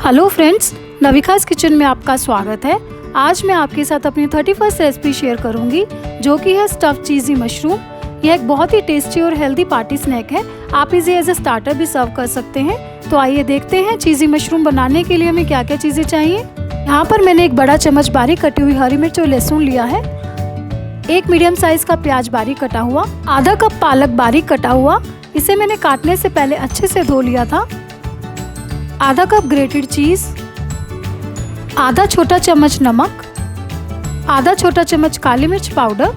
Hello friends, नविकास kitchen में आपका स्वागत है। आज मैं आपके साथ अपनी 31st रेसिपी शेयर करूंगी जो कि है स्टफ्ड चीज़ी मशरूम। यह एक बहुत ही टेस्टी और हेल्दी पार्टी स्नैक है। आप इसे एज ए स्टार्टर भी सर्व कर सकते हैं। तो आइए देखते हैं चीज़ी मशरूम बनाने के लिए हमें क्या क्या चीज़ें चाहिए। यहाँ पर मैंने एक बड़ा चम्मच बारीक कटी हुई हरी मिर्च और लहसुन लिया है, एक मीडियम साइज का प्याज बारीक कटा हुआ, आधा कप पालक बारीक कटा हुआ, इसे मैंने काटने से पहले अच्छे से धो लिया था, आधा कप ग्रेटेड चीज, आधा छोटा चम्मच नमक, आधा छोटा चम्मच काली मिर्च पाउडर,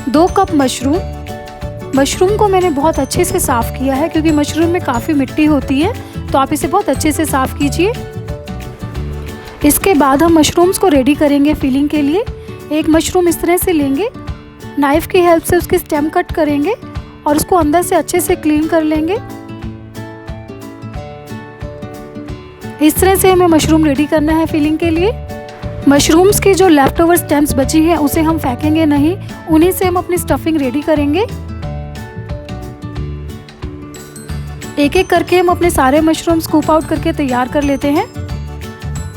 2 कप मशरूम को मैंने बहुत अच्छे से साफ़ किया है क्योंकि मशरूम में काफ़ी मिट्टी होती है, तो आप इसे बहुत अच्छे से साफ़ कीजिए। इसके बाद हम मशरूम्स को रेडी करेंगे फिलिंग के लिए। एक मशरूम इस तरह से लेंगे, नाइफ़ की हेल्प से उसकी स्टेम कट करेंगे और उसको अंदर से अच्छे से क्लीन कर लेंगे। इस तरह से हमें मशरूम रेडी करना है फिलिंग के लिए। मशरूम्स की जो लेफ्ट ओवर स्टेम्स बची हैं उसे हम फेंकेंगे नहीं, उन्हीं से हम अपनी स्टफिंग रेडी करेंगे। एक एक करके हम अपने सारे मशरूम स्कूप आउट करके तैयार कर लेते हैं।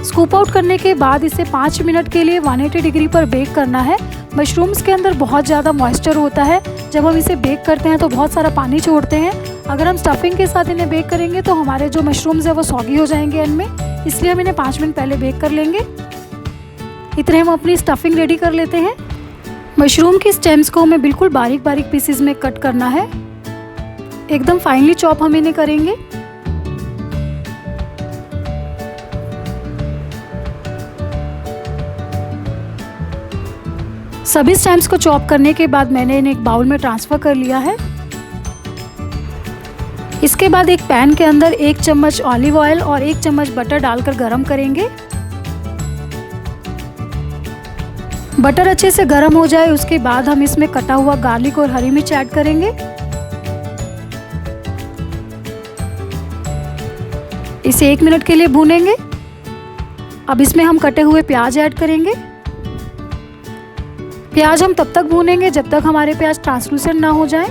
स्कूप आउट करने के बाद इसे 5 मिनट के लिए 180 डिग्री पर बेक करना है। मशरूम्स के अंदर बहुत ज़्यादा मॉइस्चर होता है, जब हम इसे बेक करते हैं तो बहुत सारा पानी छोड़ते हैं। अगर हम स्टफिंग के साथ इन्हें बेक करेंगे तो हमारे जो मशरूम्स है वो सॉगी हो जाएंगे एंड में, इसलिए हम इन्हें 5 मिनट पहले बेक कर लेंगे। इतने हम अपनी स्टफिंग रेडी कर लेते हैं। मशरूम की स्टेम्स को हमें बिल्कुल बारीक बारीक पीसेस में कट करना है, एकदम फाइनली चॉप हम इन्हें करेंगे। सभी स्टेम्स को चॉप करने के बाद मैंने इन्हें एक बाउल में ट्रांसफ़र कर लिया है। इसके बाद एक पैन के अंदर 1 चम्मच ऑलिव ऑयल और 1 चम्मच बटर डालकर गरम करेंगे। बटर अच्छे से गरम हो जाए उसके बाद हम इसमें कटा हुआ गार्लिक और हरी मिर्च ऐड करेंगे। इसे 1 मिनट के लिए भूनेंगे। अब इसमें हम कटे हुए प्याज ऐड करेंगे। प्याज हम तब तक भूनेंगे जब तक हमारे प्याज ट्रांसलूसेंट ना हो जाए।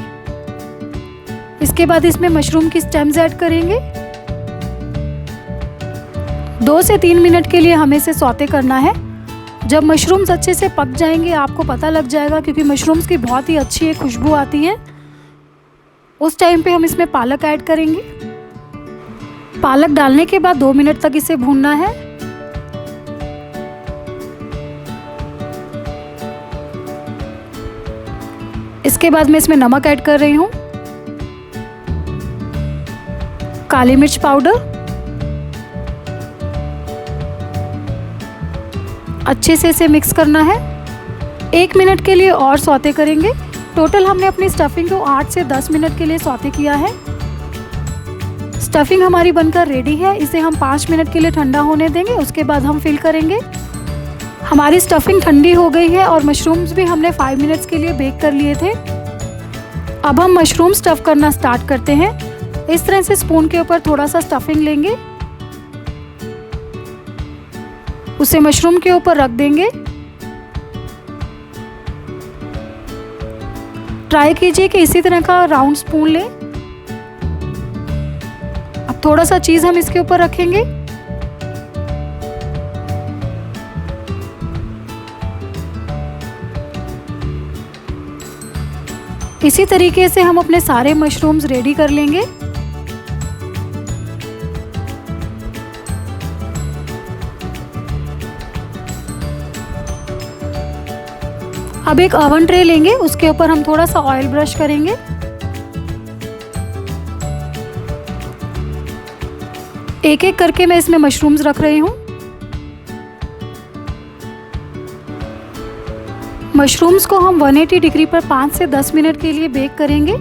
इसके बाद इसमें मशरूम की स्टेम्स ऐड करेंगे। 2 से 3 मिनट के लिए हमें इसे सौते करना है। जब मशरूम्स अच्छे से पक जाएंगे आपको पता लग जाएगा क्योंकि मशरूम्स की बहुत ही अच्छी एक खुशबू आती है। उस टाइम पे हम इसमें पालक ऐड करेंगे। पालक डालने के बाद 2 मिनट तक इसे भूनना है। इसके बाद मैं इसमें नमक ऐड कर रही हूँ, काली मिर्च पाउडर, अच्छे से इसे मिक्स करना है। 1 मिनट के लिए और सौते करेंगे। टोटल हमने अपनी स्टफिंग को 8 से 10 मिनट के लिए सौते किया है। स्टफिंग हमारी बनकर रेडी है। इसे हम 5 मिनट के लिए ठंडा होने देंगे, उसके बाद हम फिल करेंगे। हमारी स्टफिंग ठंडी हो गई है और मशरूम्स भी हमने 5 मिनट्स के लिए बेक कर लिए थे। अब हम मशरूम स्टफ़ करना स्टार्ट करते हैं। इस तरह से स्पून के ऊपर थोड़ा सा स्टफिंग लेंगे, उसे मशरूम के ऊपर रख देंगे। ट्राई कीजिए कि इसी तरह का राउंड स्पून लें। अब थोड़ा सा चीज़ हम इसके ऊपर रखेंगे। इसी तरीके से हम अपने सारे मशरूम्स रेडी कर लेंगे। अब एक ओवन ट्रे लेंगे, उसके ऊपर हम थोड़ा सा ऑयल ब्रश करेंगे। एक एक करके मैं इसमें मशरूम्स रख रही हूँ। मशरूम्स को हम 180 डिग्री पर 5 से 10 मिनट के लिए बेक करेंगे।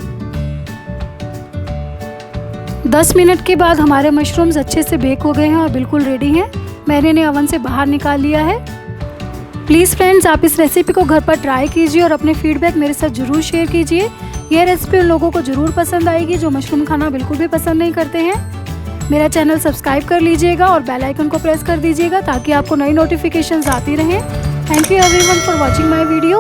10 मिनट के बाद हमारे मशरूम्स अच्छे से बेक हो गए हैं और बिल्कुल रेडी हैं। मैंने इन्हें ओवन से बाहर निकाल लिया है। प्लीज़ फ्रेंड्स, आप इस रेसिपी को घर पर ट्राई कीजिए और अपने फीडबैक मेरे साथ ज़रूर शेयर कीजिए। यह रेसिपी उन लोगों को ज़रूर पसंद आएगी जो मशरूम खाना बिल्कुल भी पसंद नहीं करते हैं। मेरा चैनल सब्सक्राइब कर लीजिएगा और बेल आइकन को प्रेस कर दीजिएगा ताकि आपको नई नोटिफिकेशंस आती रहें। Thank you everyone for watching my video.